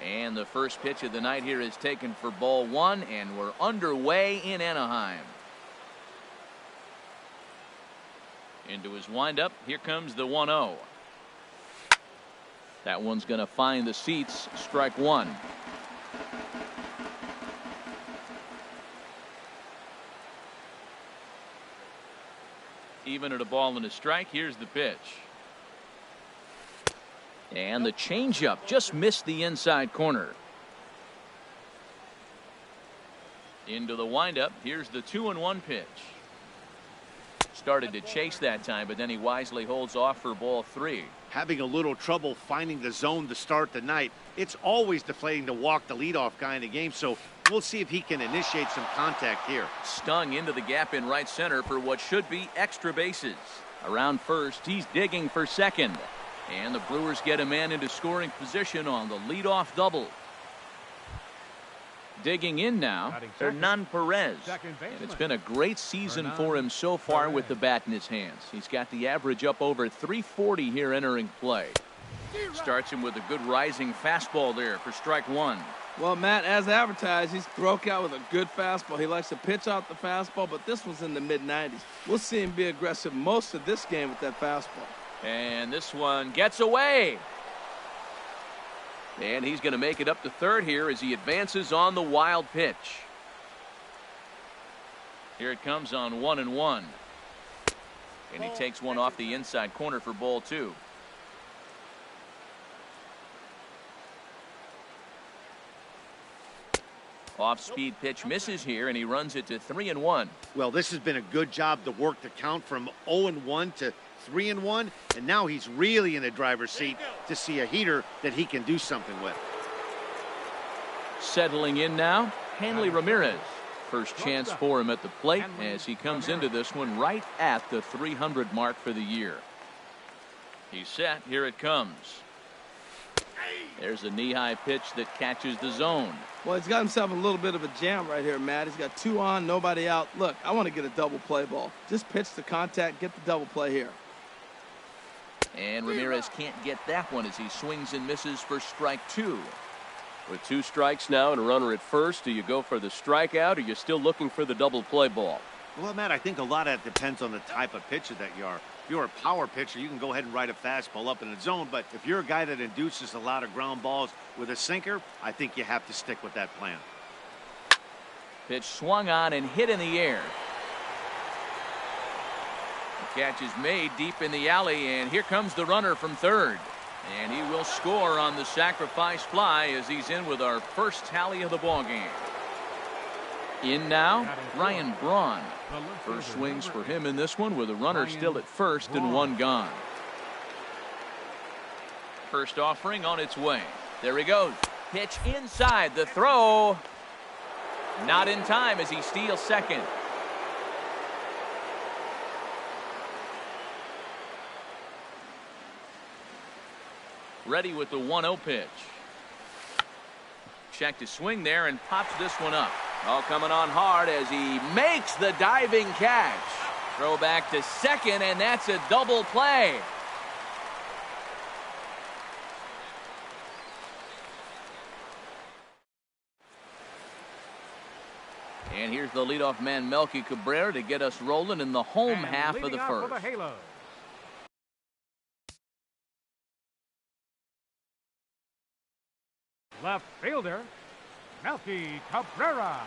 And the first pitch of the night here is taken for ball one, and we're underway in Anaheim. Into his windup. Here comes the 1-0. That one's going to find the seats. Strike one. Even at a ball and a strike. Here's the pitch. And the changeup just missed the inside corner. Into the windup. Here's the 2-1 pitch. Started to chase that time, but then he wisely holds off for ball three. Having a little trouble finding the zone to start the night. It's always deflating to walk the leadoff guy in the game, so we'll see if he can initiate some contact here. Stung into the gap in right center for what should be extra bases. Around first, he's digging for second. And the Brewers get a man into scoring position on the leadoff double. Digging in now, Hernan Perez. And it's been a great season for him so far with the bat in his hands. He's got the average up over 340 here entering play. Starts him with a good rising fastball there for strike one. Well, Matt, as advertised, he's broke out with a good fastball. He likes to pitch out the fastball, but this was in the mid-90s. We'll see him be aggressive most of this game with that fastball. And this one gets away. And he's going to make it up to third here as he advances on the wild pitch. Here it comes on 1-1. And he takes one off the inside corner for ball two. Off-speed pitch misses here, and he runs it to 3-1. Well, this has been a good job to work the count from 0-1 to 3-1, and now he's really in the driver's seat to see a heater that he can do something with. Settling in now, Hanley Ramirez. First chance for him at the plate as he comes into this one right at the 300 mark for the year. He's set. Here it comes. There's a knee-high pitch that catches the zone. Well, he's got himself a little bit of a jam right here, Matt. He's got two on, nobody out. Look, I want to get a double play ball. Just pitch the contact, get the double play here. And Ramirez can't get that one as he swings and misses for strike two. With two strikes now and a runner at first, do you go for the strikeout or you're still looking for the double play ball? Well, Matt, I think a lot of that depends on the type of pitcher that you are. If you're a power pitcher, you can go ahead and ride a fastball up in the zone. But if you're a guy that induces a lot of ground balls with a sinker, I think you have to stick with that plan. Pitch swung on and hit in the air. The catch is made deep in the alley, and here comes the runner from third. And he will score on the sacrifice fly as he's in with our first tally of the ballgame. In now, Ryan Braun. First swings for him in this one with a runner still at first and one gone. First offering on its way. There he goes. Pitch inside. The throw. Not in time as he steals second. Ready with the 1-0 pitch. Check to swing there and pops this one up. All coming on hard as he makes the diving catch. Throw back to second, and that's a double play. And here's the leadoff man, Melky Cabrera, to get us rolling in the home half of the first. Left fielder, Melky Cabrera.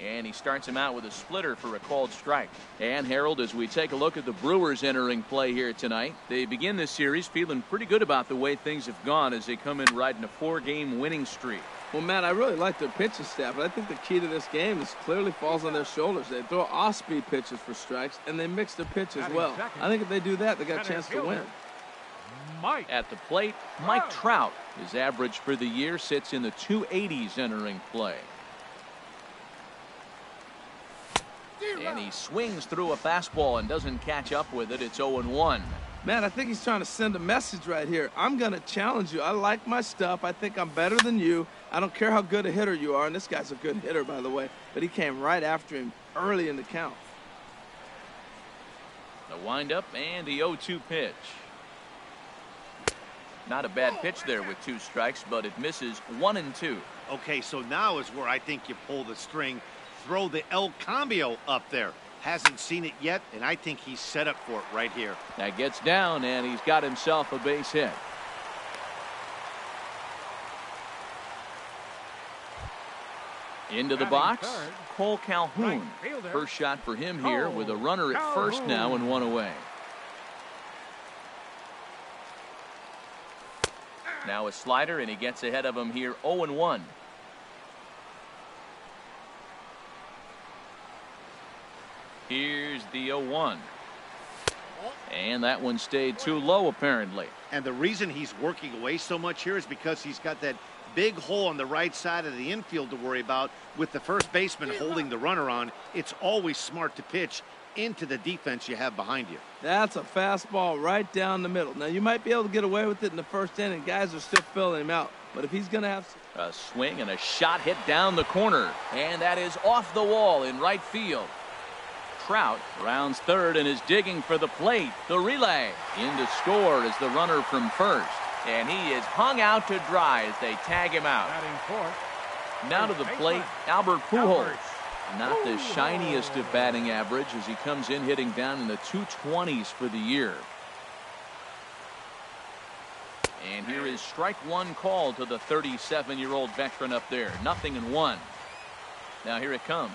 And he starts him out with a splitter for a called strike. And Harold, as we take a look at the Brewers entering play here tonight, they begin this series feeling pretty good about the way things have gone as they come in riding a 4-game winning streak. Well, Matt, I really like their pitching staff, but I think the key to this game is clearly falls on their shoulders. They throw off-speed pitches for strikes, and they mix their pitch as well. I think if they do that, they got a chance to win. At the plate, Mike Trout. His average for the year sits in the 280s entering play. And he swings through a fastball and doesn't catch up with it. It's 0-1. Man, I think he's trying to send a message right here. I'm going to challenge you. I like my stuff. I think I'm better than you. I don't care how good a hitter you are. And this guy's a good hitter, by the way. But he came right after him early in the count. The windup and the 0-2 pitch. Not a bad pitch there with 2 strikes, but it misses 1-2. Okay, so now is where I think you pull the string, throw the El Cambio up there. Hasn't seen it yet, and I think he's set up for it right here. That gets down, and he's got himself a base hit. Into the box, Cole Calhoun. First shot for him here with a runner at first now and 1 away. Now a slider, and he gets ahead of him here 0-1. Here's the 0-1. And that one stayed too low, apparently. And the reason he's working away so much here is because he's got that big hole on the right side of the infield to worry about. With the first baseman holding the runner on, it's always smart to pitch into the defense you have behind you. That's a fastball right down the middle. Now, you might be able to get away with it in the first inning. Guys are still filling him out. But if he's going to have a swing and a shot hit down the corner, and that is off the wall in right field. Trout rounds third and is digging for the plate. The relay in to score is the runner from first. And he is hung out to dry as they tag him out. Now to the plate, Albert Pujols. Not the shiniest of batting average as he comes in hitting down in the 220s for the year. And here is strike one called to the 37-year-old veteran up there. 0-1. Now here it comes.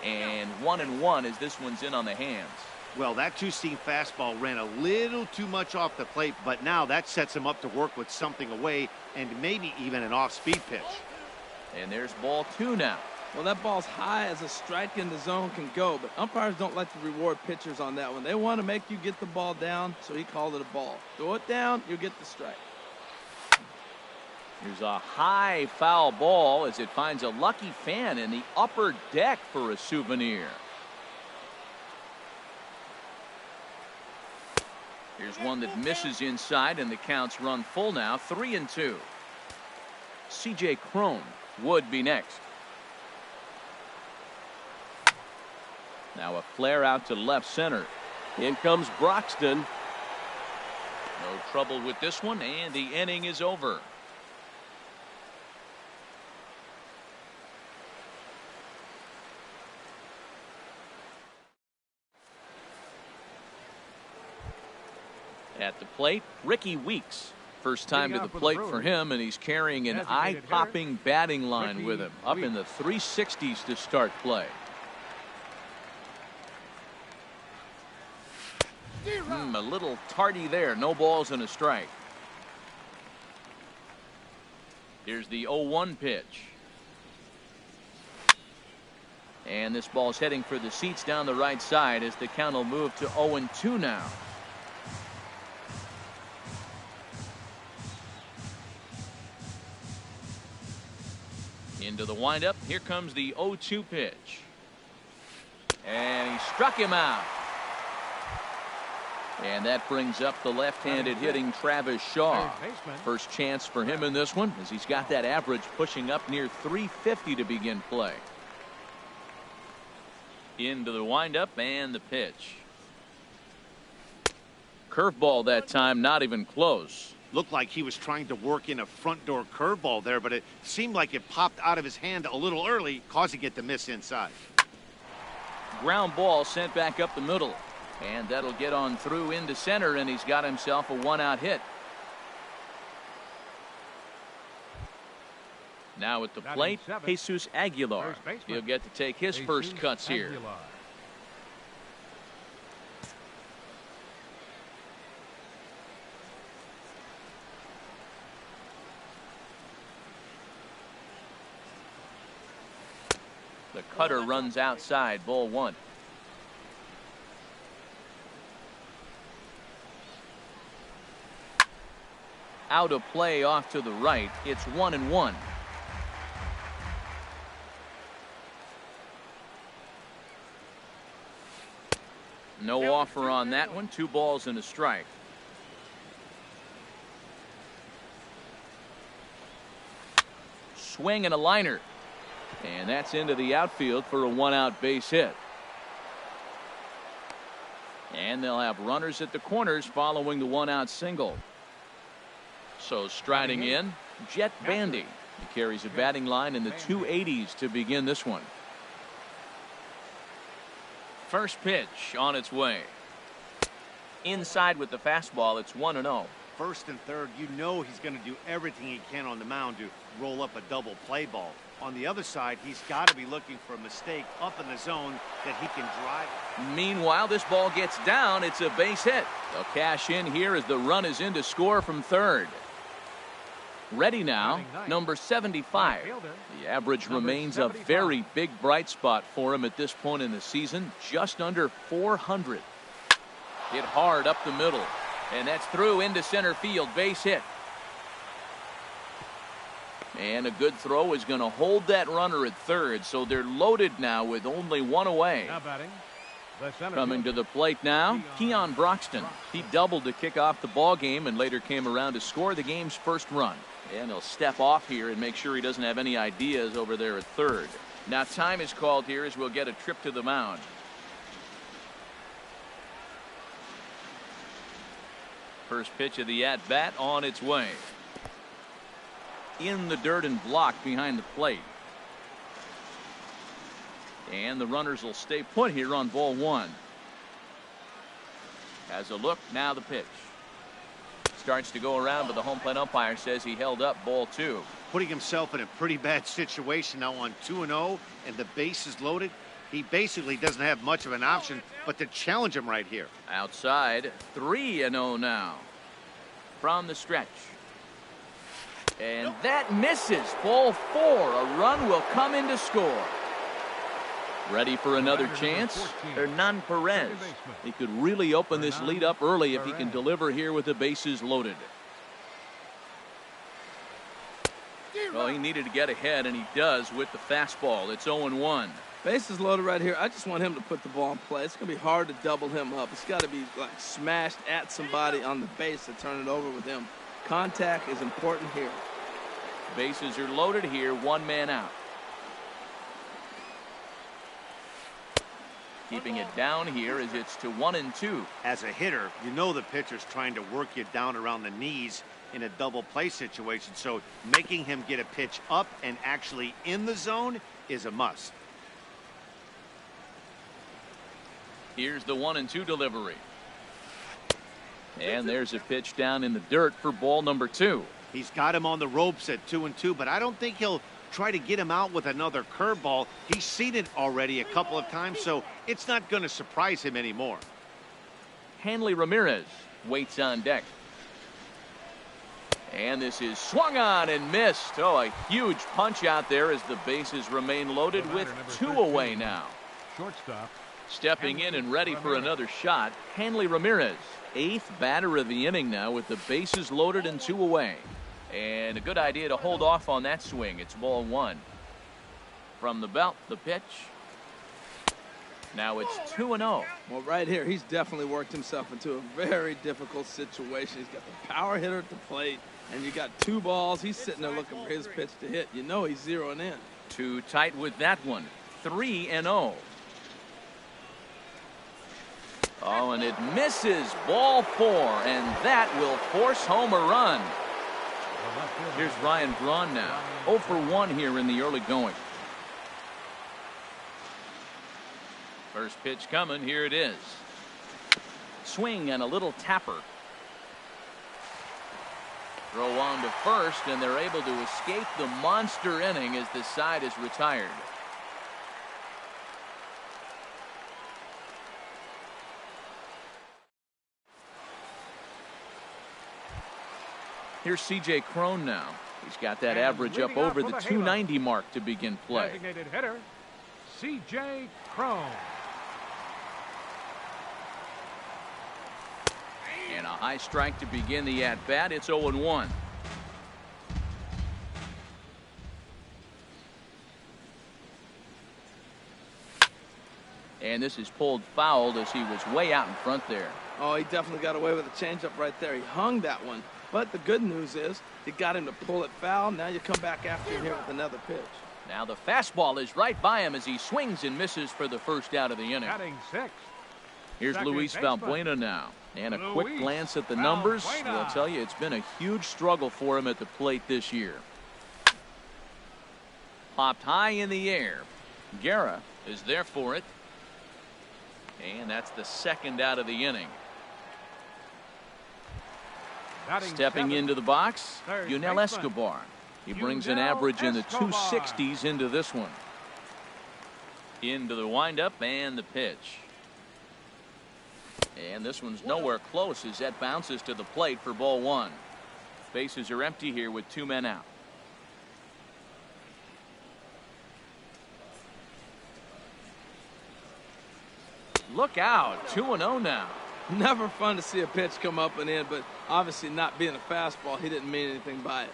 And 1-1 as this one's in on the hands. Well, that two-seam fastball ran a little too much off the plate, but now that sets him up to work with something away and maybe even an off-speed pitch. And there's ball 2 now. Well, that ball's high as a strike in the zone can go, but umpires don't like to reward pitchers on that one. They want to make you get the ball down, so he called it a ball. Throw it down, you get the strike. Here's a high foul ball as it finds a lucky fan in the upper deck for a souvenir. Here's one that misses inside, and the count's run full now. 3-2. C.J. Cron would be next. Now a flare out to left center. In comes Broxton. No trouble with this one, and the inning is over. At the plate, Ricky Weeks. First time to the plate for him, and he's carrying an eye-popping batting line with him. Up in the 360s to start play. A little tardy there. No balls and a strike. Here's the 0-1 pitch. And this ball's heading for the seats down the right side as the count will move to 0-2 now. Into the windup. Here comes the 0-2 pitch. And he struck him out. And that brings up the left-handed hitting Travis Shaw. First chance for him in this one as he's got that average pushing up near 350 to begin play. Into the windup and the pitch. Curveball that time, not even close. Looked like he was trying to work in a front door curveball there, but it seemed like it popped out of his hand a little early, causing it to miss inside. Ground ball sent back up the middle. And that'll get on through into center, and he's got himself a one-out hit. Now at the plate, Jesus Aguilar. He'll get to take his first cuts here. The cutter runs outside, ball 1. Out of play off to the right. It's 1-1. No offer on that one. 2 balls and a strike. Swing and a liner. And that's into the outfield for a 1-out base hit. And they'll have runners at the corners following the one-out single. So striding in, Jet Bandy. He carries a batting line in the 280s to begin this one. First pitch on its way. Inside with the fastball, it's 1-0. First and third, you know he's going to do everything he can on the mound to roll up a double play ball. On the other side, he's got to be looking for a mistake up in the zone that he can drive. Meanwhile, this ball gets down. It's a base hit. They'll cash in here as the run is in to score from third. Ready now, number 75. The average remains a very big bright spot for him at this point in the season, just under 400. Hit hard up the middle, and that's through into center field, base hit. And a good throw is going to hold that runner at third, so they're loaded now with only one away. Coming to the plate now, Keon Broxton. He doubled to kick off the ball game and later came around to score the game's first run. And he'll step off here and make sure he doesn't have any ideas over there at third. Now time is called here as we'll get a trip to the mound. First pitch of the at-bat on its way. In the dirt and blocked behind the plate. And the runners will stay put here on ball one. Has a look, now the pitch. Starts to go around, but the home plate umpire says he held up ball two. Putting himself in a pretty bad situation now on 2-0 and the base is loaded. He basically doesn't have much of an option but to challenge him right here. Outside, 3-0 now. From the stretch. And that misses. Ball four. A run will come in to score. Ready for another chance? Hernan Perez. He could really open this lead up early if he can deliver here with the bases loaded. Well, he needed to get ahead, and he does with the fastball. It's 0-1. Bases loaded right here. I just want him to put the ball in play. It's going to be hard to double him up. It's got to be like smashed at somebody on the base to turn it over with him. Contact is important here. Bases are loaded here. One man out. Keeping it down here as it's to 1-2. As a hitter, you know the pitcher's trying to work you down around the knees in a double play situation. So making him get a pitch up and actually in the zone is a must. Here's the 1-2 delivery. And there's a pitch down in the dirt for ball number two. He's got him on the ropes at 2-2, but I don't think he'll try to get him out with another curveball. He's seen it already a couple of times, so it's not going to surprise him anymore. Hanley Ramirez waits on deck. And this is swung on and missed. Oh, a huge punch out there as the bases remain loaded with two away now. Shortstop. Stepping in and ready for another shot, Hanley Ramirez. 8th batter of the inning now with the bases loaded and two away. And a good idea to hold off on that swing. It's ball one. From the belt, the pitch. Now it's 2-0. Well, right here, he's definitely worked himself into a very difficult situation. He's got the power hitter at the plate, and you got two balls. He's sitting there looking for his pitch to hit. You know he's zeroing in. Too tight with that one. 3-0. Oh, and it misses. Ball four, and that will force home a run. Here's Ryan Braun now. 0 for 1 here in the early going. First pitch coming. Here it is. Swing and a little tapper. Throw on to first, and they're able to escape the monster inning as the side is retired. Here's C.J. Cron now. He's got that average up over the 290 mark to begin play. Designated hitter, C.J. Cron. And a high strike to begin the at-bat. It's 0-1. And this is pulled fouled as he was way out in front there. Oh, he definitely got away with a changeup right there. He hung that one. But the good news is you got him to pull it foul. Now you come back after him here with another pitch. Now the fastball is right by him as he swings and misses for the first out of the inning. Batting sixth, Here's Second Luis baseman. Valbuena now. And a quick Luis glance at the numbers Valbuena. will tell you it's been a huge struggle for him at the plate this year. Popped high in the air. Guerra is there for it. And that's the second out of the inning. Batting Stepping seventh, into the box, third Yunel baseman. Escobar. He brings an Yunel average in the Escobar. 260s into this one. Into the windup and the pitch. And this one's nowhere close as that bounces to the plate for ball one. Bases are empty here with 2 men out. Look out, 2-0 now. Never fun to see a pitch come up and in, but obviously not being a fastball, he didn't mean anything by it.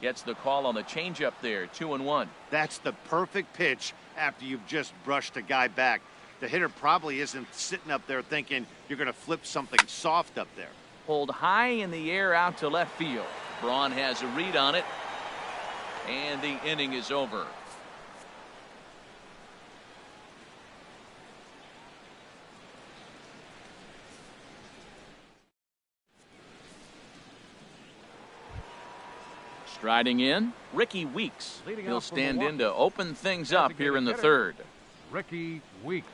Gets the call on the changeup there, 2-1. That's the perfect pitch after you've just brushed a guy back. The hitter probably isn't sitting up there thinking you're going to flip something soft up there. Pulled high in the air out to left field. Braun has a read on it. And the inning is over. Striding in, Ricky Weeks. Leading He'll off from stand in Milwaukee. to open things up here in the Designated third. Ricky Weeks.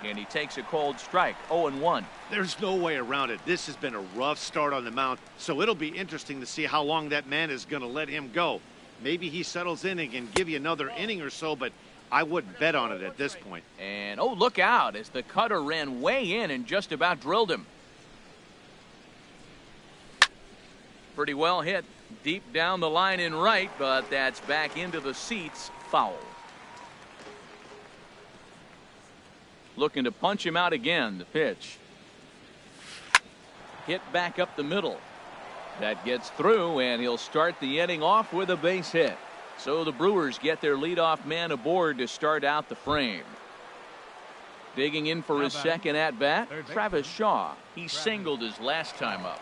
And he takes a cold strike, 0-1. There's no way around it. This has been a rough start on the mound, so it'll be interesting to see how long that man is going to let him go. Maybe he settles in and can give you another inning or so, but I wouldn't bet on it at this point. And oh, look out as the cutter ran way in and just about drilled him. Pretty well hit deep down the line in right, but that's back into the seats, foul. Looking to punch him out again, the pitch. Hit back up the middle. That gets through, and he'll start the inning off with a base hit. So the Brewers get their leadoff man aboard to start out the frame. Digging in for his second at-bat, Travis Shaw. He singled his last time up.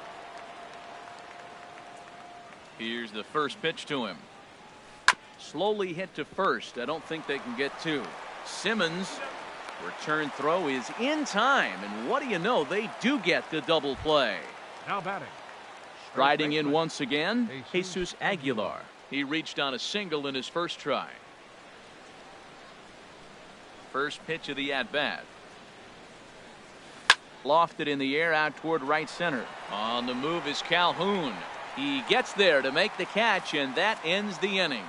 Here's the first pitch to him. Slowly hit to first. I don't think they can get two. Simmons, return throw is in time, and what do you know, they do get the double play. Now batting. Riding in once again, Jesus Aguilar. He reached on a single in his first try. First pitch of the at-bat. Lofted in the air out toward right center. On the move is Calhoun. He gets there to make the catch, and that ends the inning.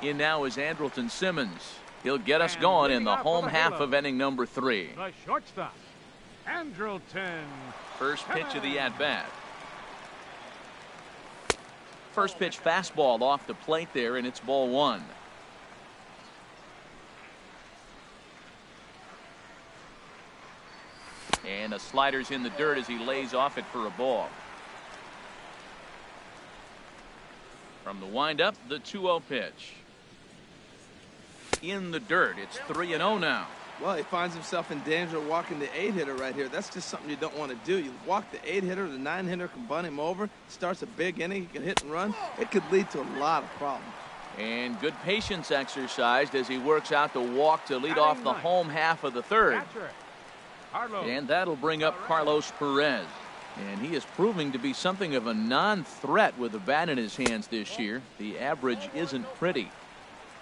In now is Andrelton Simmons. He'll get us going in the home half of inning number 3. The shortstop, Andrelton. First pitch of the at-bat. First pitch fastball off the plate there, and it's ball one. And the slider's in the dirt as he lays off it for a ball. From the windup, the 2-0 pitch. In the dirt. It's 3-0 now. Well, he finds himself in danger of walking the 8-hitter right here. That's just something you don't want to do. You walk the 8-hitter, the 9-hitter can bunt him over, starts a big inning, he can hit and run. It could lead to a lot of problems. And good patience exercised as he works out the walk to lead off the home half of the third. And that'll bring up Carlos Perez. And he is proving to be something of a non-threat with the bat in his hands this year. The average isn't pretty.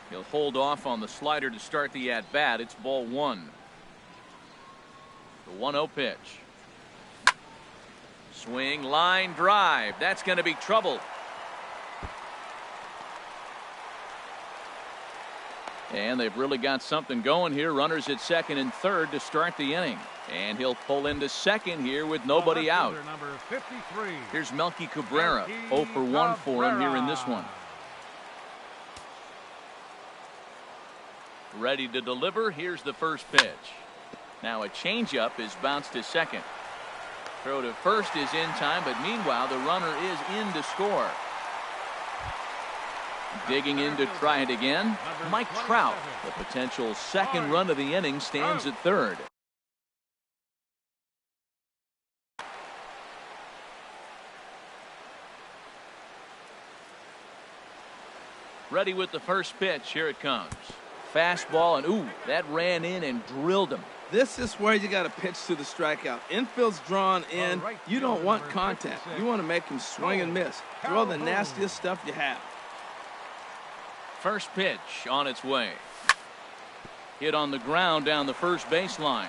He'll hold off on the slider to start the at-bat. It's ball one. The 1-0 pitch. Swing, line, drive. That's going to be trouble. And they've really got something going here. Runners at second and third to start the inning. And he'll pull into second here with nobody out. Number 53. Here's Melky Cabrera. 0 for 1 for him here in this one. Ready to deliver. Here's the first pitch. Now a changeup is bounced to second. Throw to first is in time, but meanwhile the runner is in to score. Digging in to try it again, Mike Trout. The potential second run of the inning stands at third. Ready with the first pitch. Here it comes. Fastball, and ooh, that ran in and drilled him. This is where you got to pitch to the strikeout. Infield's drawn in. You don't want contact. You want to make him swing and miss. Throw the nastiest stuff you have. First pitch on its way. Hit on the ground down the first baseline.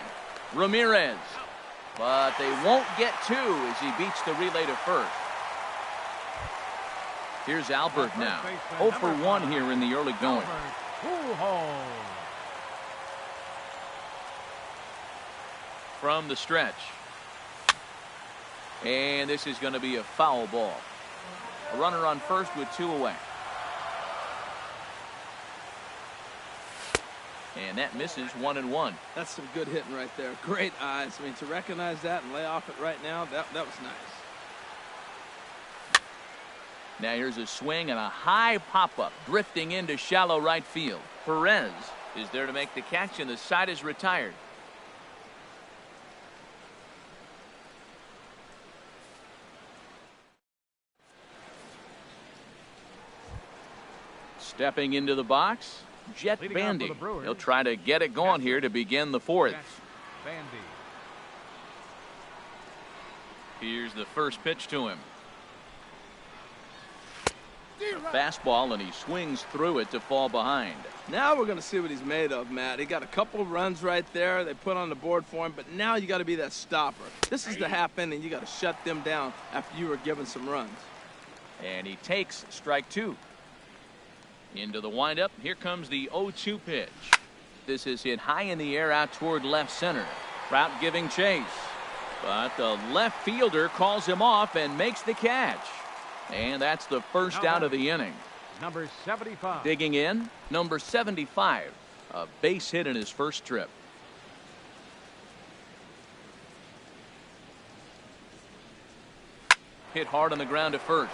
Ramirez. But they won't get two as he beats the relay to first. Here's Albert now. 0 for 1 here in the early going. From the stretch. And this is going to be a foul ball. A runner on first with 2 away. And that misses 1-1. That's some good hitting right there. Great eyes. I mean, to recognize that and lay off it right now, that was nice. Now here's a swing and a high pop-up drifting into shallow right field. Perez is there to make the catch, and the side is retired. Stepping into the box, Jet Bandy. He'll try to get it going here to begin the fourth. Here's the first pitch to him. A fastball, and he swings through it to fall behind. Now we're going to see what he's made of, Matt. He got a couple runs right there they put on the board for him, but now you got to be that stopper. This is the half inning. You got to shut them down after you were given some runs. And he takes strike 2. Into the windup. Here comes the 0-2 pitch. This is hit high in the air out toward left center. Trout giving chase. But the left fielder calls him off and makes the catch. And that's the first out of the inning. Number 75. Digging in, number 75. A base hit in his first trip. Hit hard on the ground to first.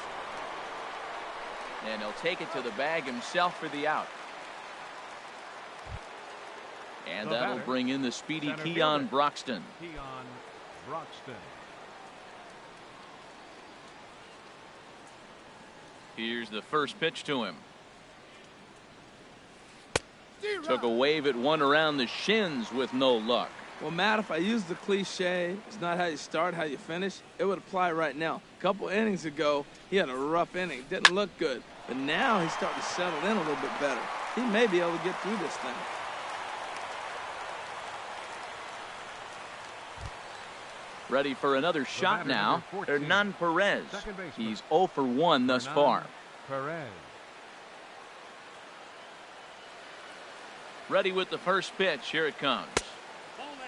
And he'll take it to the bag himself for the out. And that'll bring in the speedy Keon Broxton. Keon Broxton. Here's the first pitch to him. Took a wave at one around the shins with no luck. Well, Matt, if I use the cliche, it's not how you start, how you finish, it would apply right now. A couple innings ago, he had a rough inning. Didn't look good. But now he's starting to settle in a little bit better. He may be able to get through this thing. Ready for another shot now. Hernan Perez. He's 0 for 1 thus far. Perez. Ready with the first pitch. Here it comes.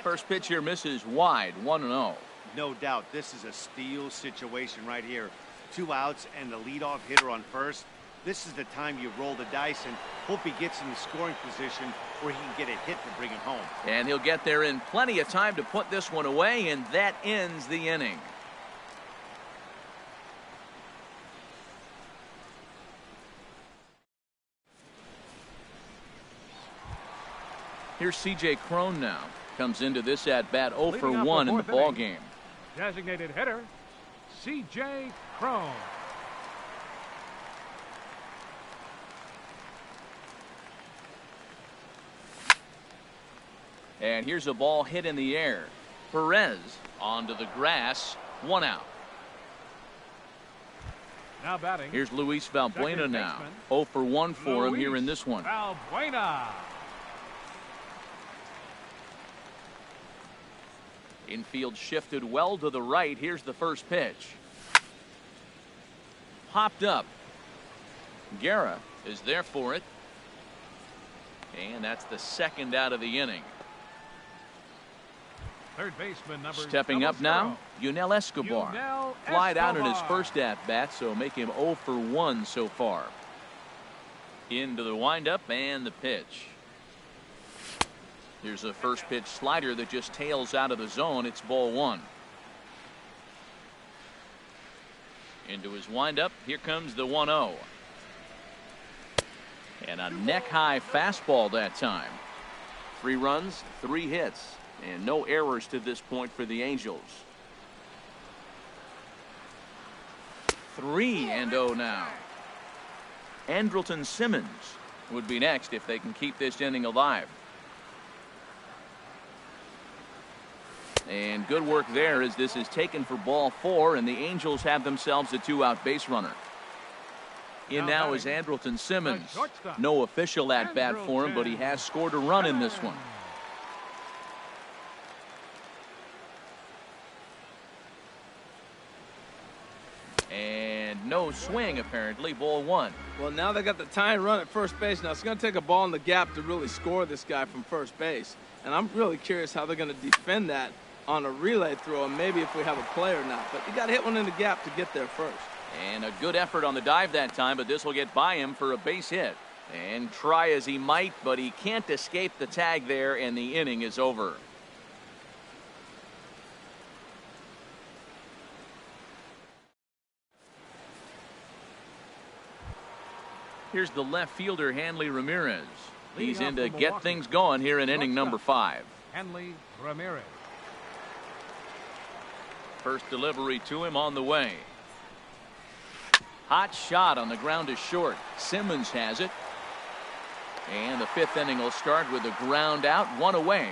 First pitch here misses wide. 1-0. No doubt this is a steal situation right here. 2 outs and the leadoff hitter on first. This is the time you roll the dice and hope he gets in the scoring position where he can get a hit to bring it home. And he'll get there in plenty of time to put this one away, and that ends the inning. Here's C.J. Cron now. Comes into this at-bat 0 for 1 in the ballgame. Designated hitter, C.J. Cron. And here's a ball hit in the air. Perez onto the grass. 1 out. Now batting. Here's Luis Valbuena now. 0 for 1 for him here in this one. Valbuena. Infield shifted well to the right. Here's the first pitch. Popped up. Guerra is there for it. And that's the second out of the inning. Third baseman number stepping up now, Yunel Escobar. Flied out in his first at-bat, so make him 0 for 1 so far. Into the windup and the pitch. Here's a first pitch slider that just tails out of the zone. It's ball 1. Into his windup. Here comes the 1-0. And a neck-high fastball that time. 3 runs, 3 hits, and no errors to this point for the Angels. 3-0 now. Andrelton Simmons would be next if they can keep this inning alive. And good work there as this is taken for ball 4, and the Angels have themselves a 2-out base runner. In now is Andrelton Simmons. No official at-bat for him, but he has scored a run in this one. And no swing, apparently. Ball 1. Well, now they got the tying run at first base. Now it's going to take a ball in the gap to really score this guy from first base. And I'm really curious how they're going to defend that on a relay throw, and maybe if we have a play or not. But you got to hit one in the gap to get there first. And a good effort on the dive that time, but this will get by him for a base hit. And try as he might, but he can't escape the tag there, and the inning is over. Here's the left fielder, Hanley Ramirez. He's in to get things going here in inning number 5. Hanley Ramirez. First delivery to him on the way. Hot shot on the ground to short. Simmons has it. And the 5th inning will start with a ground out, 1 away.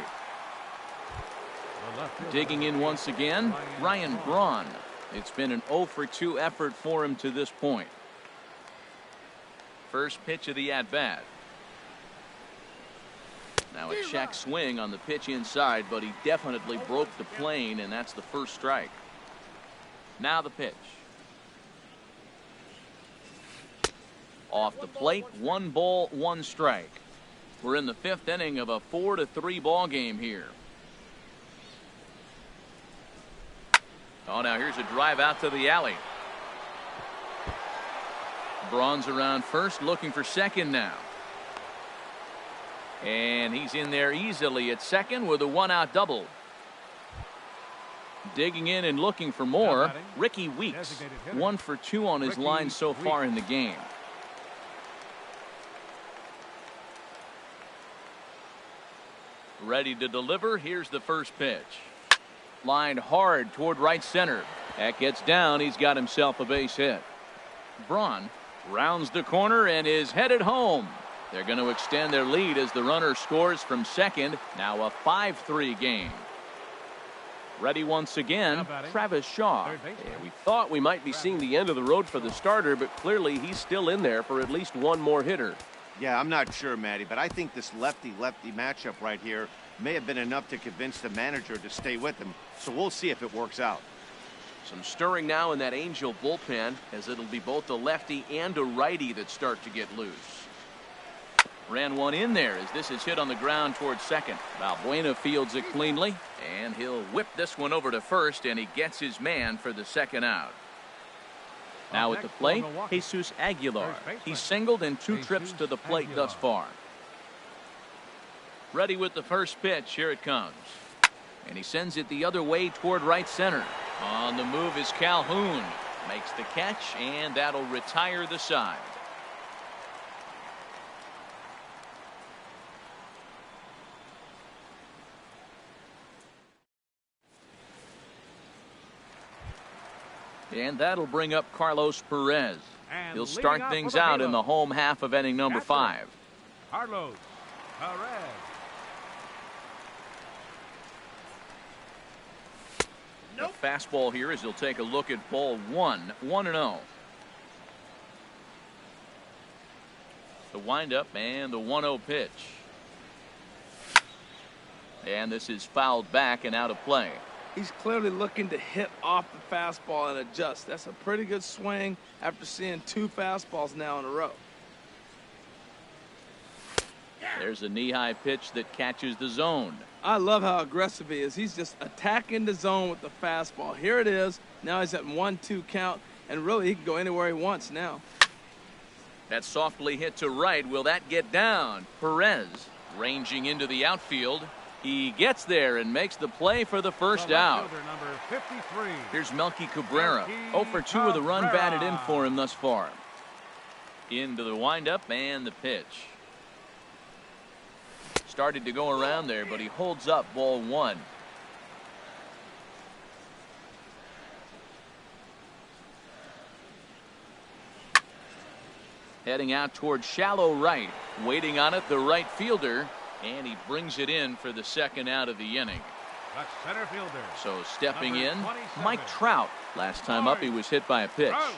Digging in once again, Ryan Braun. It's been an 0 for 2 effort for him to this point. First pitch of the at-bat. Now a check swing on the pitch inside, but he definitely broke the plane, and that's the first strike. Now the pitch. Off the plate, 1 ball, 1 strike. We're in the 5th inning of a 4-3 ball game here. Oh, now here's a drive out to the alley. Braun's around first, looking for second now. And he's in there easily at second with a 1-out double. Digging in and looking for more, Ricky Weeks. 1 for 2 on his line so far in the game. Ready to deliver. Here's the first pitch. Lined hard toward right center. That gets down. He's got himself a base hit. Braun rounds the corner and is headed home. They're going to extend their lead as the runner scores from second. Now a 5-3 game. Ready once again, Travis Shaw. Yeah, we thought we might be seeing the end of the road for the starter, but clearly he's still in there for at least 1 more hitter. Yeah, I'm not sure, Matty, but I think this lefty-lefty matchup right here may have been enough to convince the manager to stay with him. So we'll see if it works out. Some stirring now in that Angel bullpen, as it'll be both a lefty and a righty that start to get loose. Ran one in there as this is hit on the ground towards second. Valbuena fields it cleanly, and he'll whip this one over to first, and he gets his man for the 2nd out. Now at the plate, Jesus Aguilar. He's singled in 2 trips to the plate thus far. Ready with the first pitch. Here it comes. And he sends it the other way toward right center. On the move is Calhoun. Makes the catch, and that'll retire the side. And that'll bring up Carlos Perez. He'll start things out in the home half of inning number 5. Carlos Perez. The fastball here as he'll take a look at ball 1. 1-0. The windup and the 1-0 pitch. And this is fouled back and out of play. He's clearly looking to hit off the fastball and adjust. That's a pretty good swing after seeing 2 fastballs now in a row. There's a knee-high pitch that catches the zone. I love how aggressive he is. He's just attacking the zone with the fastball. Here it is. Now he's at 1-2 count, and really he can go anywhere he wants now. That softly hit to right. Will that get down? Perez ranging into the outfield. He gets there and makes the play for the first out. Number 53. Here's Melky Cabrera. 0 for 2 with a run batted in for him thus far. Into the windup and the pitch. Started to go around there, but he holds up ball one. Heading out towards shallow right. Waiting on it, the right fielder. And he brings it in for the second out of the inning. That's center fielder. So stepping Number in, 27. Mike Trout. Last time up, he was hit by a pitch. Out.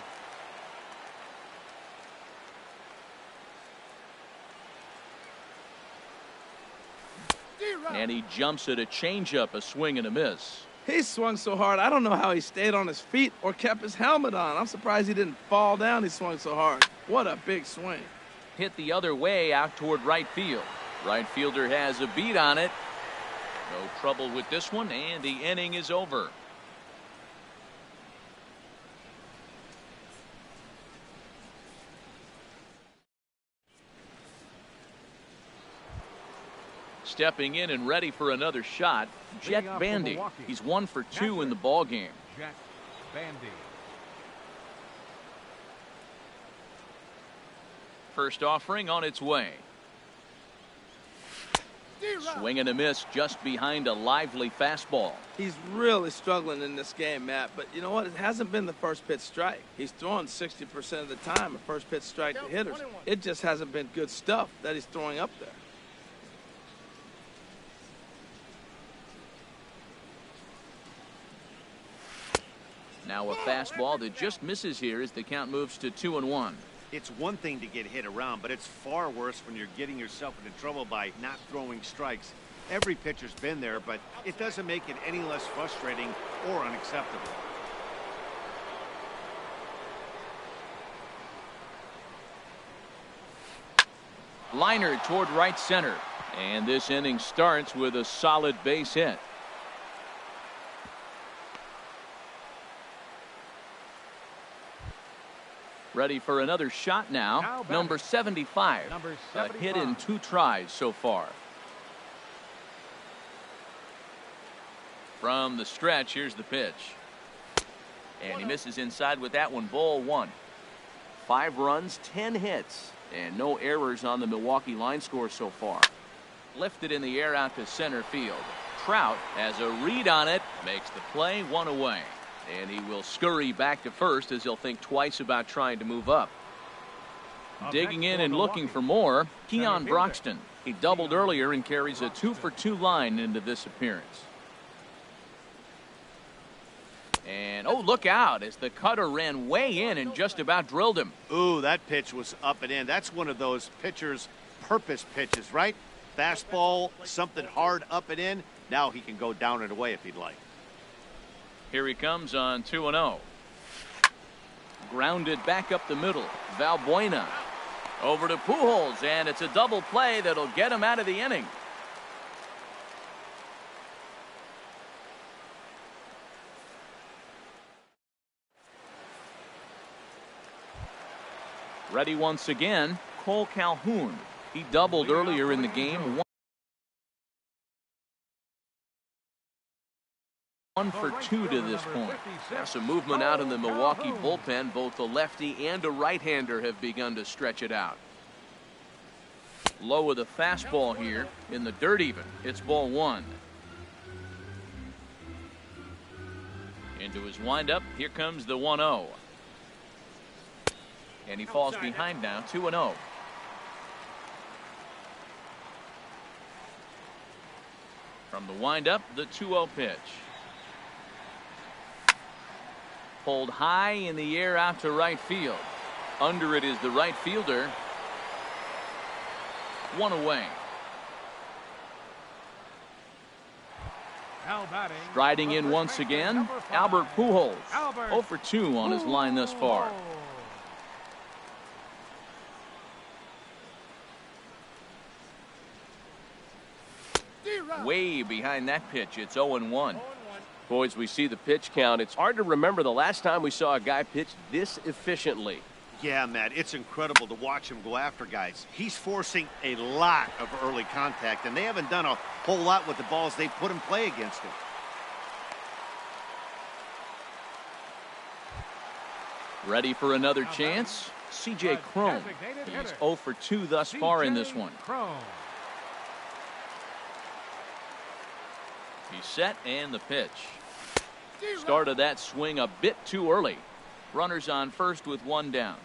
And he jumps at a changeup, a swing and a miss. He swung so hard, I don't know how he stayed on his feet or kept his helmet on. I'm surprised he didn't fall down. He swung so hard. What a big swing. Hit the other way out toward right field. Right fielder has a beat on it. No trouble with this one, and the inning is over. Stepping in and ready for another shot, Jet Leading off for Bandy. Milwaukee. He's 1 for 2 in the ball game. Jet Bandy. First offering on its way. Swing and a miss just behind a lively fastball. He's really struggling in this game, Matt. But you know what? It hasn't been the first pitch strike. He's throwing 60% of the time a first pitch strike to hitters. It just hasn't been good stuff that he's throwing up there. Now a fastball that just misses here as the count moves to 2-1. It's one thing to get hit around, but it's far worse when you're getting yourself into trouble by not throwing strikes. Every pitcher's been there, but it doesn't make it any less frustrating or unacceptable. Liner toward right center. And this inning starts with a solid base hit. Ready for another shot now. Number 75. Number A 75. hit in 2 tries so far. From the stretch, here's the pitch. And he misses inside with that one. Ball 1. 5 runs, 10 hits, and no errors on the Milwaukee line score so far. Lifted in the air out to center field. Trout has a read on it, makes the play, 1 away. And he will scurry back to first as he'll think twice about trying to move up. Digging in and looking for more, Keon Broxton. He doubled earlier and carries a 2 for 2 line into this appearance. And oh, look out as the cutter ran way in and just about drilled him. Ooh, that pitch was up and in. That's one of those pitcher's purpose pitches, right? Fastball, something hard up and in. Now he can go down and away if he'd like. Here he comes on 2-0. Grounded back up the middle. Valbuena over to Pujols, and it's a double play that'll get him out of the inning. Ready once again, Cole Calhoun. He doubled earlier in the game. 1 for 2 to this point. Now some movement out in the Milwaukee bullpen. Both the lefty and a right-hander have begun to stretch it out. Low with a fastball here in the dirt even. It's ball 1. Into his windup. Here comes the 1-0. And he falls behind now, 2-0. From the windup, the 2-0 pitch. Pulled high in the air out to right field. Under it is the right fielder. 1 away. Striding in once again, Albert Pujols. 0 for 2 on his line thus far. Way behind that pitch. It's 0-1. Boys, we see the pitch count. It's hard to remember the last time we saw a guy pitch this efficiently. Yeah, Matt, it's incredible to watch him go after guys. He's forcing a lot of early contact, and they haven't done a whole lot with the balls they put in play against him. Ready for another chance? C.J. Cron. He's 0 for 2 thus far in this one. He's set, and the pitch. Started that swing a bit too early. Runners on first with one down.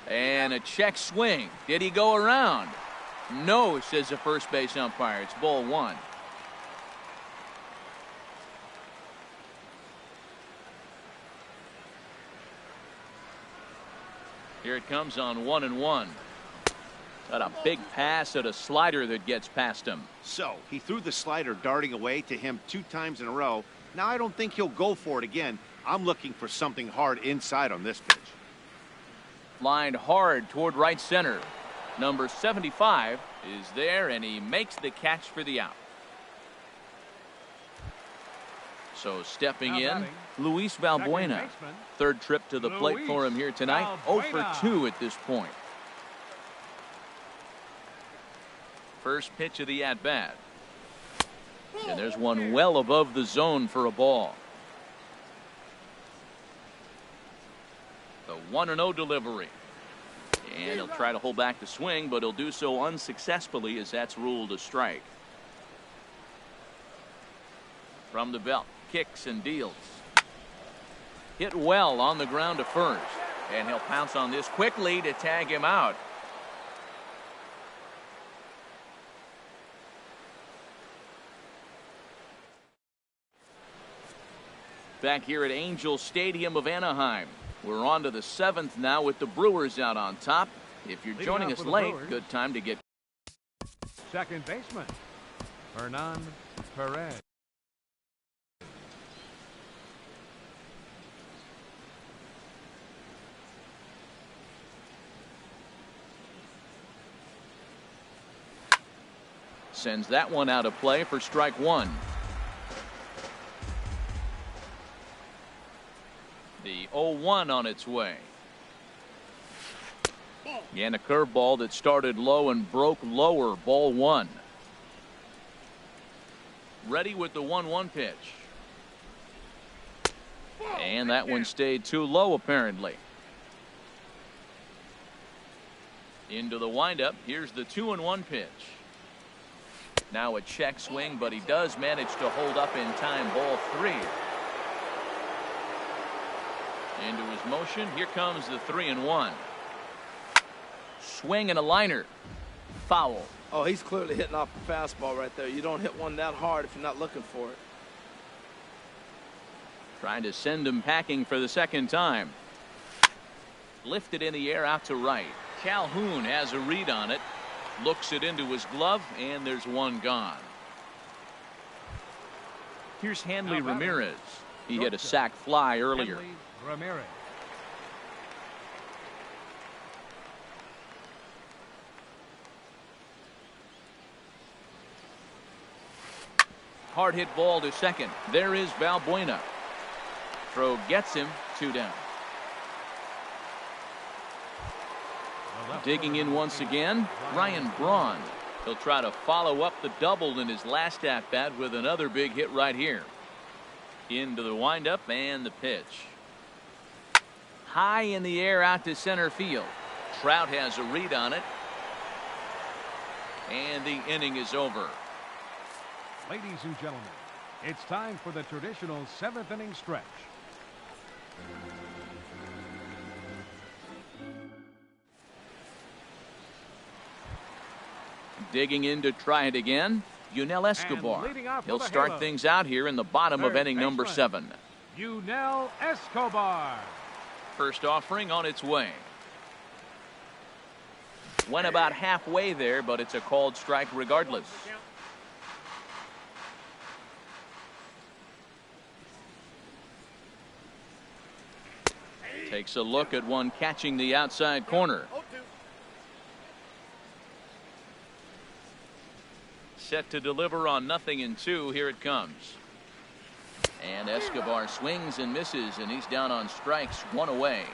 And a check swing. Did he go around? No, says the first base umpire. It's ball 1. Here it comes on 1-1. Got a big pass at a slider that gets past him. So he threw the slider darting away to him 2 times in a row. Now I don't think he'll go for it again. I'm looking for something hard inside on this pitch. Lined hard toward right center. Number 75 is there, and he makes the catch for the out. So stepping in, Luis Valbuena. Third trip to the plate for him here tonight. 0 for 2 at this point. First pitch of the at-bat. And there's one well above the zone for a ball. The 1-0 delivery. And he'll try to hold back the swing, but he'll do so unsuccessfully as that's ruled a strike. From the belt, kicks and deals. Hit well on the ground to first. And he'll pounce on this quickly to tag him out. Back here at Angel Stadium of Anaheim. We're on to the 7th now with the Brewers out on top. If you're joining us late, good time to get. Second baseman, Hernan Perez. Sends that one out of play for strike 1. The 0-1 on its way. And a curveball that started low and broke lower. Ball 1. Ready with the 1-1 pitch. And that one stayed too low apparently. Into the windup. Here's the 2-1 pitch. Now a check swing, but he does manage to hold up in time. Ball 3. Into his motion. Here comes the 3-1. Swing and a liner. Foul. Oh, he's clearly hitting off a fastball right there. You don't hit one that hard if you're not looking for it. Trying to send him packing for the second time. Lifted in the air out to right. Calhoun has a read on it. Looks it into his glove, and there's one gone. Here's Hanley Ramirez. He hit a sac fly earlier. Ramirez. Hard hit ball to second. There is Valbuena. Throw gets him. 2 down. Digging in once again, Ryan Braun. He'll try to follow up the double in his last at-bat with another big hit right here. Into the windup and the pitch. High in the air out to center field. Trout has a read on it. And the inning is over. Ladies and gentlemen, it's time for the traditional 7th inning stretch. Digging in to try it again, Yunel Escobar. He'll start things out here in the bottom of inning number 7. Yunel Escobar. First offering on its way. Went about halfway there, but it's a called strike regardless. Takes a look at one catching the outside corner. Set to deliver on 0-2. Here it comes. And Escobar swings and misses, and he's down on strikes, 1 away.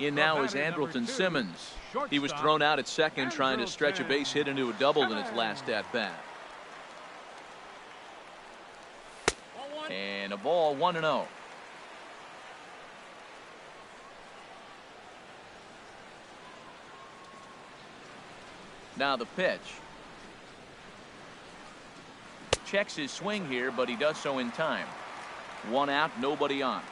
In now is Andrelton Simmons. He was thrown out at second trying to stretch a base hit into a double in his last at bat. And a ball, 1-0. Now the pitch. Checks his swing here, but he does so in time. 1 out, nobody on.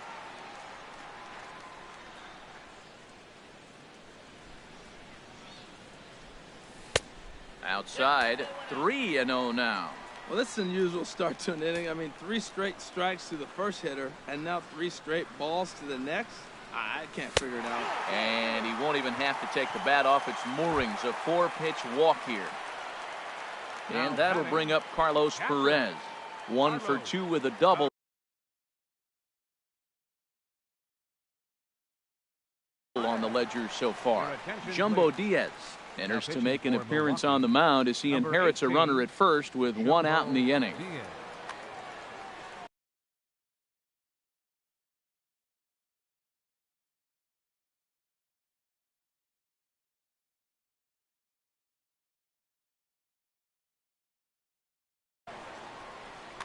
Outside, 3-0 now. Well, this is an unusual start to an inning. I mean, 3 straight strikes to the first hitter, and now 3 straight balls to the next. I can't figure it out. And he won't even have to take the bat off its moorings. A 4-pitch walk here. And that'll bring up Carlos Perez. 1 for 2 with a double on the ledger so far. Jumbo Diaz enters to make an appearance on the mound as he inherits a runner at first with 1 out in the inning.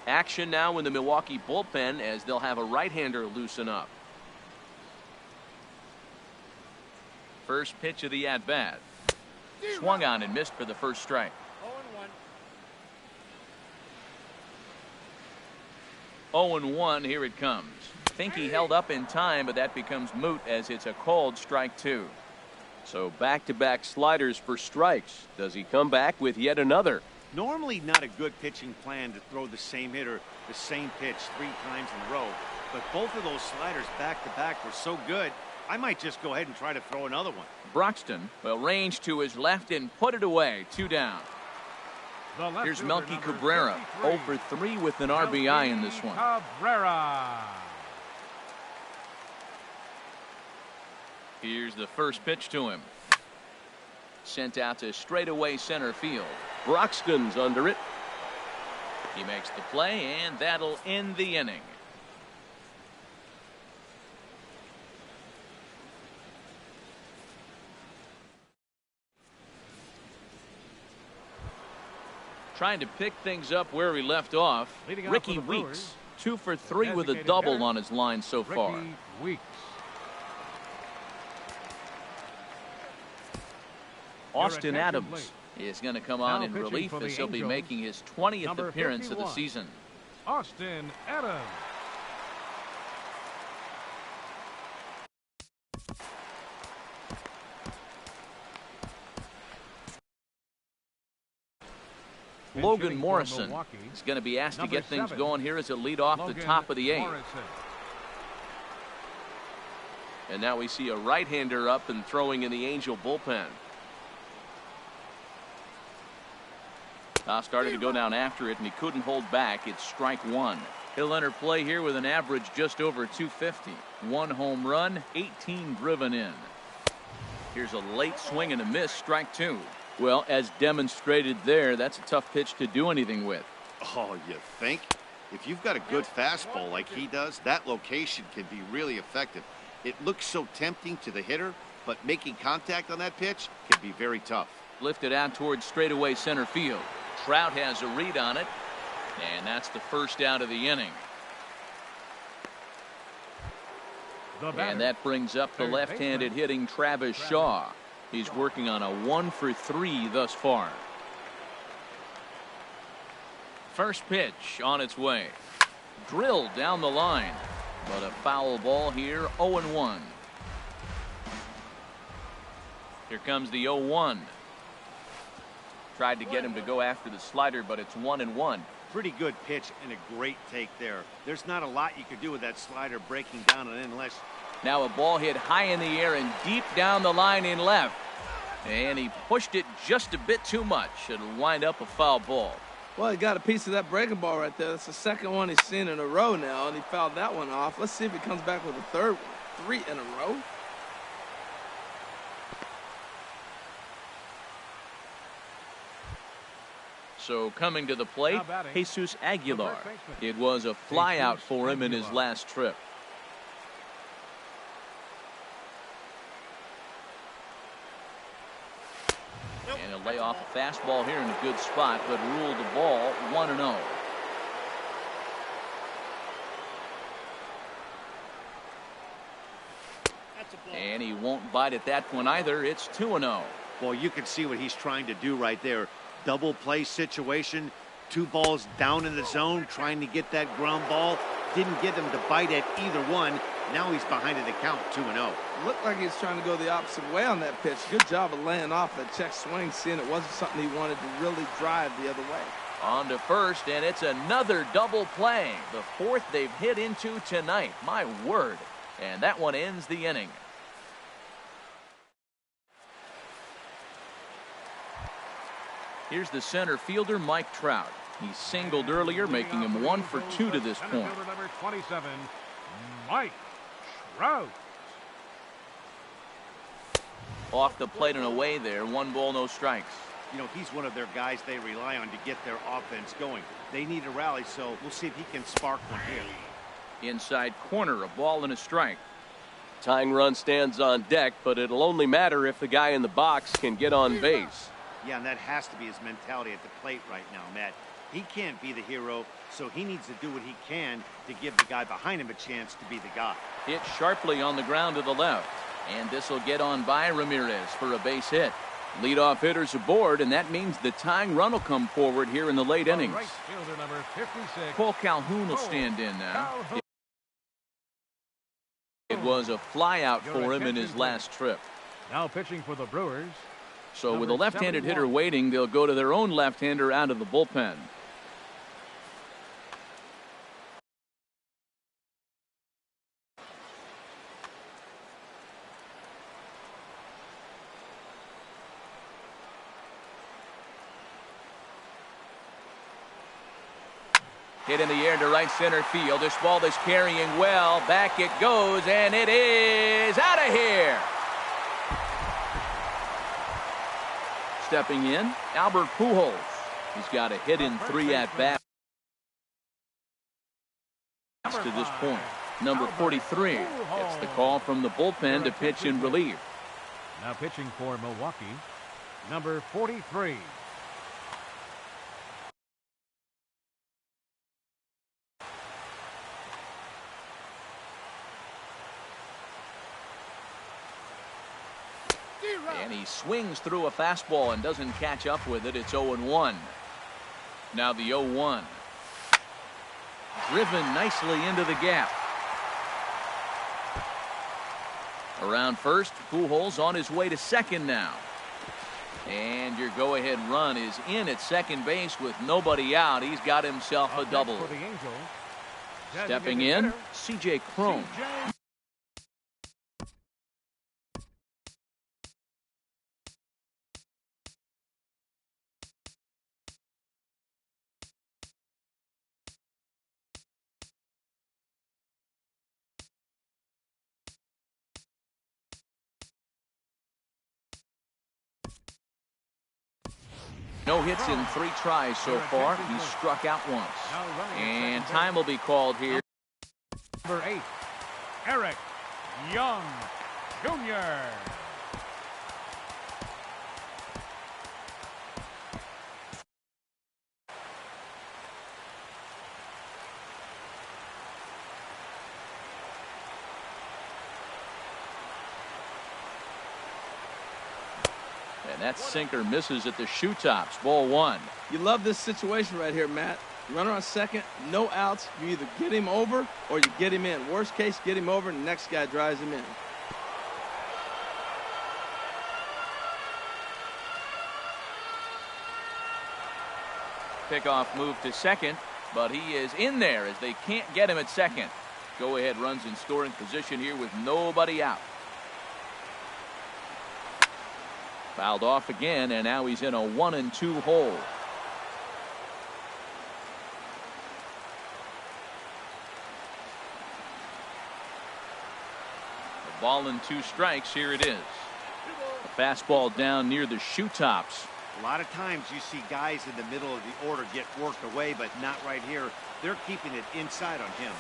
Action now in the Milwaukee bullpen as they'll have a right-hander loosen up. First pitch of the at-bat. Swung on and missed for the first strike. 0-1, here it comes. Think he held up in time, but that becomes moot as it's a called strike 2. So back-to-back sliders for strikes. Does he come back with yet another? Normally not a good pitching plan to throw the same hitter the same pitch 3 times in a row, but both of those sliders back-to-back were so good, I might just go ahead and try to throw another one. Broxton will range to his left and put it away. 2 down. Here's Melky Cabrera, 0 for 3 with an RBI in this one. Cabrera. Here's the first pitch to him. Sent out to straightaway center field. Broxton's under it. He makes the play, and that'll end the inning. Trying to pick things up where he left off. Ricky Weeks, 2 for 3 with a double on his line so far. Weeks. Austin Adams is going to come on in relief as he'll be making his 20th appearance of the season. Austin Adams. Logan Morrison is going to be asked to get things going here as a lead off the top of the 8th. And now we see a right-hander up and throwing in the Angel bullpen. Started to go down after it, and he couldn't hold back. It's strike 1. He'll enter play here with an average just over 250. 1 home run, 18 driven in. Here's a late swing and a miss, strike 2. Well, as demonstrated there, that's a tough pitch to do anything with. Oh, you think? If you've got a good fastball like he does, that location can be really effective. It looks so tempting to the hitter, but making contact on that pitch can be very tough. Lifted out towards straightaway center field. Trout has a read on it, and that's the first out of the inning. And that brings up the left-handed hitting Travis Shaw. He's working on a 1 for 3 thus far. First pitch on its way. Drilled down the line, but a foul ball here. 0-1. Here comes the 0-1. Tried to get him to go after the slider, but it's 1-1. Pretty good pitch and a great take there. There's not a lot you could do with that slider breaking down and in unless. Now a ball hit high in the air and deep down the line in left. And he pushed it just a bit too much. It'll wind up a foul ball. Well, he got a piece of that breaking ball right there. That's the second one he's seen in a row now, and he fouled that one off. Let's see if he comes back with a third one. 3 in a row. So coming to the plate, Jesus Aguilar. It was a flyout for him in his last trip. And he'll lay off a fastball here in a good spot, but ruled the ball 1-0. And he won't bite at that one either. It's 2-0. Well, you can see what he's trying to do right there. Double play situation. 2 balls down in the zone, trying to get that ground ball. Didn't get him to bite at either one. Now he's behind in the count, 2-0. Looked like he's trying to go the opposite way on that pitch. Good job of laying off that check swing, seeing it wasn't something he wanted to really drive the other way. On to first, and it's another double play. The 4th they've hit into tonight. My word. And that one ends the inning. Here's the center fielder, Mike Trout. He singled earlier, making him 1 for 2 to this point. Number 27, Mike Trout. Off the plate and away there. 1 ball, no strikes. You know, he's one of their guys they rely on to get their offense going. They need a rally, so we'll see if he can spark one here. Inside corner, a ball and a strike. Tying run stands on deck, but it'll only matter if the guy in the box can get on base. Yeah, and that has to be his mentality at the plate right now, Matt. He can't be the hero, so he needs to do what he can to give the guy behind him a chance to be the guy. Hit sharply on the ground to the left. And this will get on by Ramirez for a base hit. Leadoff hitters aboard, and that means the tying run will come forward here in the late innings. Right fielder, number 56. Cole Calhoun will stand in now. It was a flyout for him in his last trip. Now pitching for the Brewers. So with a left-handed hitter waiting, they'll go to their own left-hander out of the bullpen. Hit in the air to right center field. This ball is carrying well. Back it goes, and it is out of here. Stepping in, Albert Pujols. He's got a hit in 3 at-bats to this point. Number 43 gets the call from the bullpen to pitch in relief. Now pitching for Milwaukee, number 43. And he swings through a fastball and doesn't catch up with it. It's 0-1. Now the 0-1. Driven nicely into the gap. Around first, Pujols on his way to second now. And your go-ahead run is in at second base with nobody out. He's got himself a double. Stepping in, C.J. Cron. No hits in 3 tries so far. He's struck out once. And time will be called here. Number 8, Eric Young Jr. And that sinker misses at the shoe tops. Ball 1. You love this situation right here, Matt. Runner on second, no outs. You either get him over or you get him in. Worst case, get him over and the next guy drives him in. Pickoff move to second, but he is in there as they can't get him at second. Go ahead runs in scoring position here with nobody out. Fouled off again, and now he's in a 1-2 hole. A ball and 2 strikes. Here it is. A fastball down near the shoe tops. A lot of times you see guys in the middle of the order get worked away, but not right here. They're keeping it inside on him.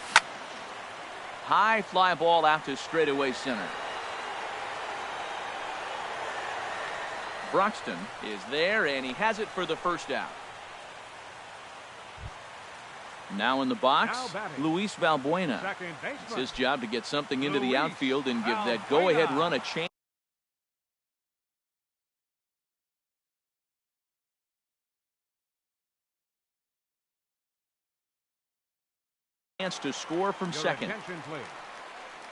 High fly ball out to straightaway center. Broxton is there, and he has it for the first out. Now in the box, Now batting. Luis Valbuena. Second baseman. It's his job to get something into the Luis outfield and give that Valbuena. go-ahead run a chance to score from Your second. attention, please.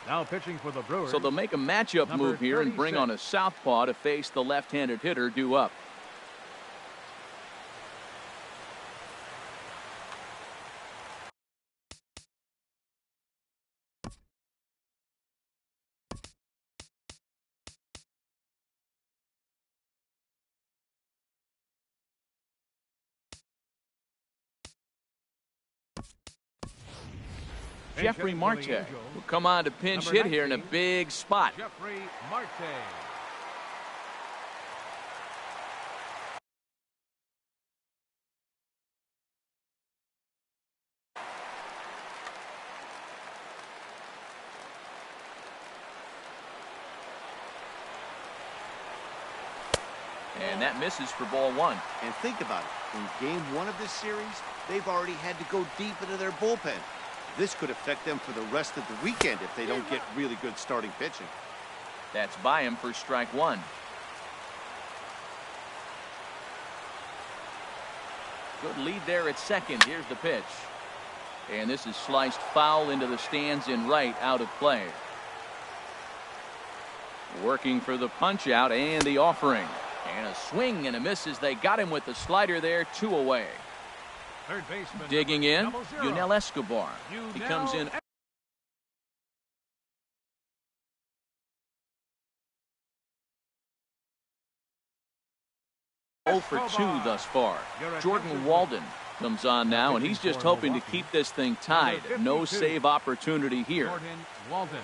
Now pitching for the Brewers. So they'll make a matchup Number move here and bring 36. on a southpaw to face the left-handed hitter due up. Jeffrey Marte will come on to pinch Number hit here in a 19. big spot. Jeffrey Marte. And that misses for ball one. And think about it. In game one of this series, they've already had to go deep into their bullpen. This could affect them for the rest of the weekend if they don't get really good starting pitching. That's by him for strike one. Good lead there at second. Here's the pitch. And this is sliced foul into the stands in right, out of play. Working for the punch out and the offering. And a swing and a miss as they got him with the slider there, 2 away. Third baseman. Digging in, Double zero. Yunel Escobar. He comes in. For 2 thus far. Jordan Walden comes on now, and he's just hoping to keep this thing tied. No save opportunity here. Jordan Walden.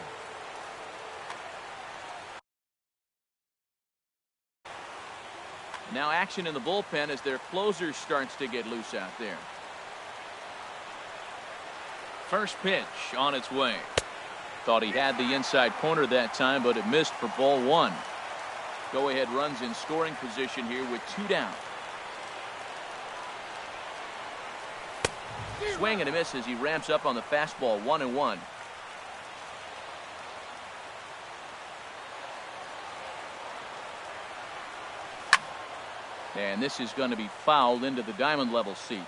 Now action in the bullpen as their closer starts to get loose out there. First pitch on its way. Thought he had the inside corner that time, but it missed for ball one. Go ahead runs in scoring position here with 2 down. Swing and a miss as he ramps up on the fastball, 1-1. And this is going to be fouled into the diamond level seats.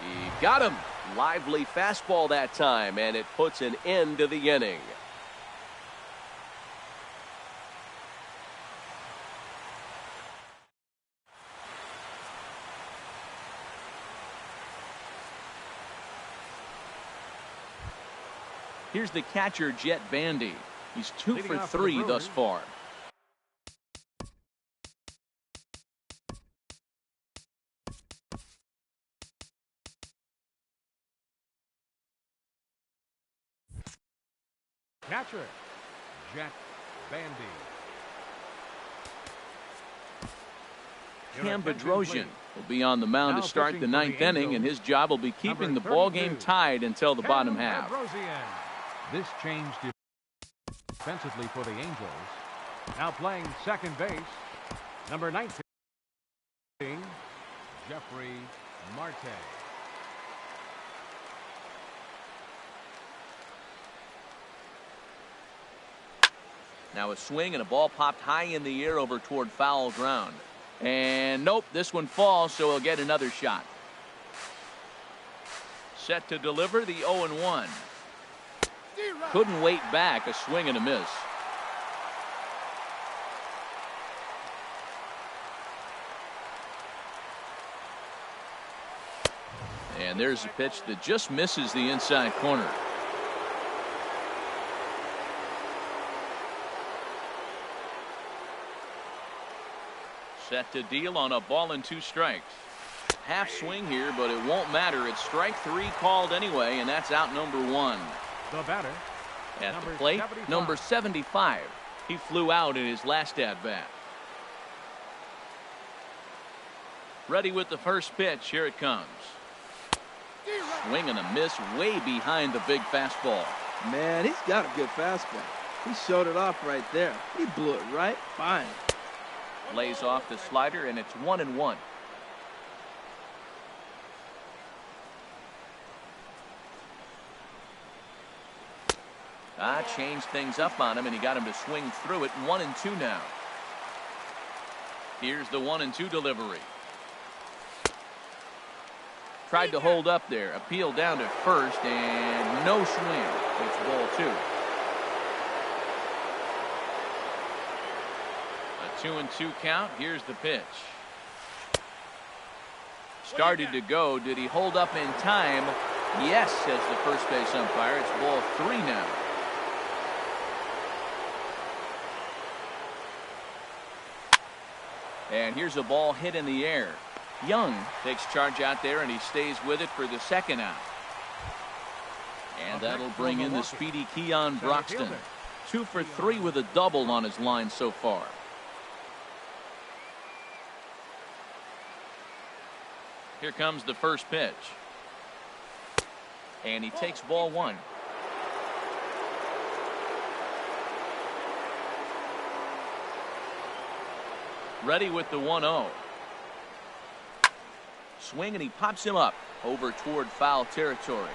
He got him. Lively fastball that time, and it puts an end to the inning. Here's the catcher, Jet Bandy. He's 2 for 3 thus far. Catcher, Jet Bandy. Cam Bedrosian will be on the mound to start the 9th inning, and his job will be keeping the ball game tied until the bottom half. This changed defensively for the Angels. Now playing second base, number 19, Jeffrey Marte. Now a swing and a ball popped high in the air over toward foul ground. And nope, this one falls, so he'll get another shot. Set to deliver the 0-1. Couldn't wait back, a swing and a miss. And there's a pitch that just misses the inside corner. Set to deal on a ball and 2 strikes. Half swing here, but it won't matter. It's strike 3 called anyway, and that's out number 1. The batter. At the plate, number 75. He flew out in his last at-bat. Ready with the first pitch. Here it comes. Swing and a miss way behind the big fastball. Man, he's got a good fastball. He showed it off right there. He blew it right by him. Lays off the slider, and it's 1-1. Changed things up on him, and he got him to swing through it. 1-2 now. Here's the 1-2 delivery. Tried to hold up there. Appeal down to first, and no swing. It's ball 2. A 2-2 count. Here's the pitch. Started to go. Did he hold up in time? Yes, says the first base umpire. It's ball 3 now. And here's a ball hit in the air. Young takes charge out there, and he stays with it for the second out. And that'll bring in the speedy Keon Broxton. 2 for 3 with a double on his line so far. Here comes the first pitch. And he takes ball 1. Ready with the 1-0. Swing, and he pops him up over toward foul territory.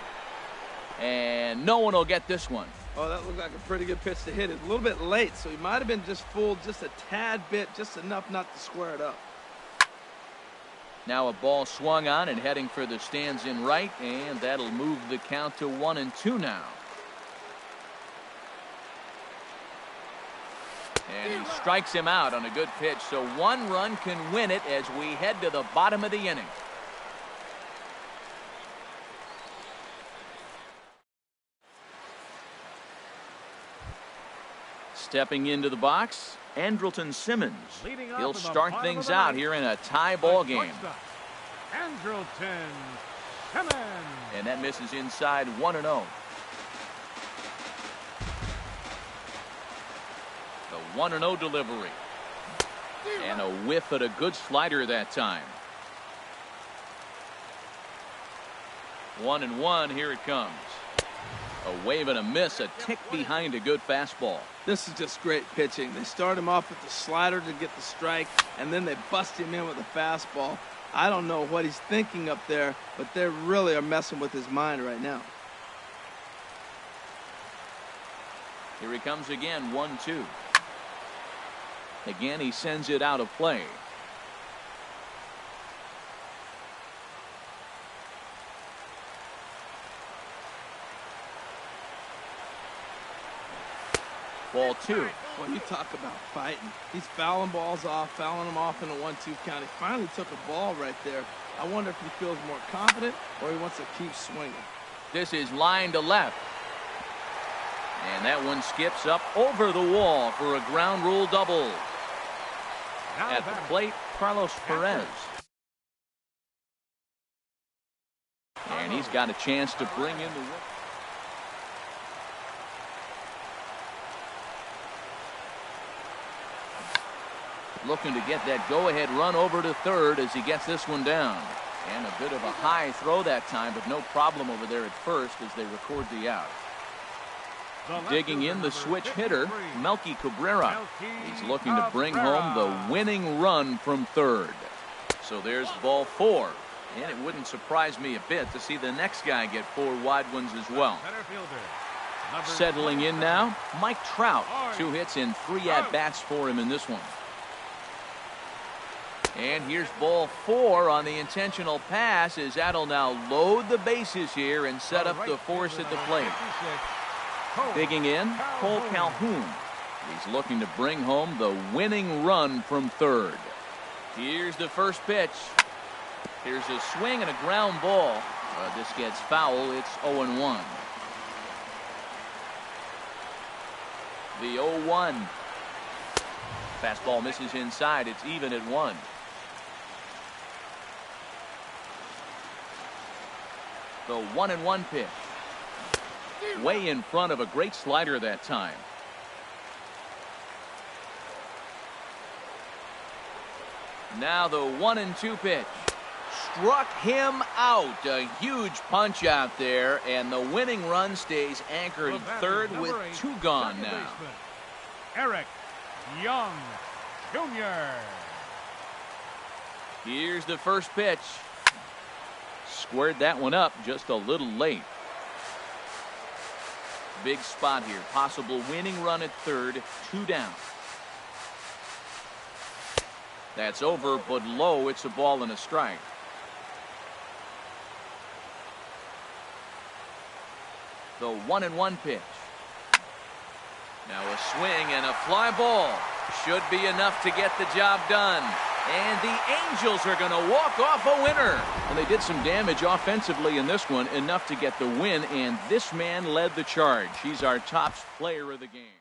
And no one will get this one. Oh, that looked like a pretty good pitch to hit it. A little bit late, so he might have been just fooled just a tad bit, just enough not to square it up. Now a ball swung on and heading for the stands in right, and that'll move the count to 1-2 now. And he strikes him out on a good pitch, so 1 run can win it as we head to the bottom of the inning. Stepping into the box, Andrelton Simmons. He'll start things out here in a tie ball game. Andrelton Simmons. And that misses inside 1-0. The 1-0 delivery. And a whiff at a good slider that time. 1-1, here it comes. A wave and a miss, a tick behind a good fastball. This is just great pitching. They start him off with the slider to get the strike, and then they bust him in with a fastball. I don't know what he's thinking up there, but they really are messing with his mind right now. Here he comes again, 1-2. Again, he sends it out of play. Ball 2. Well, you talk about fighting. He's fouling balls off, fouling them off in a 1-2 count. He finally took a ball right there. I wonder if he feels more confident or he wants to keep swinging. This is line to left. And that one skips up over the wall for a ground rule double. At the plate, Carlos Perez. And he's got a chance to bring in the win. Looking to get that go-ahead run over to third as he gets this one down. And a bit of a high throw that time, but no problem over there at first as they record the out. Digging in the switch hitter, Melky Cabrera. He's looking to bring home the winning run from third. So there's ball 4. And it wouldn't surprise me a bit to see the next guy get 4 wide ones as well. Settling in now, Mike Trout. 2 hits and 3 at-bats for him in this one. And here's ball 4 on the intentional pass as that'll now load the bases here and set up the force at the plate. Digging in, Cole Calhoun. He's looking to bring home the winning run from third. Here's the first pitch. Here's a swing and a ground ball. This gets foul. It's 0-1. The 0-1. Fastball misses inside. It's even at 1. The 1-1 pitch. Way in front of a great slider that time. Now the 1-2 pitch. Struck him out. A huge punch out there, and the winning run stays anchored third with 2 gone now. Eric Young. Jr. Here's the first pitch. Squared that one up just a little late. Big spot here. Possible winning run at third. 2 down. That's over, but low. It's a ball and a strike. The 1-1 pitch. Now a swing and a fly ball. Should be enough to get the job done. And the Angels are going to walk off a winner. And they did some damage offensively in this one, enough to get the win. And this man led the charge. He's our top player of the game.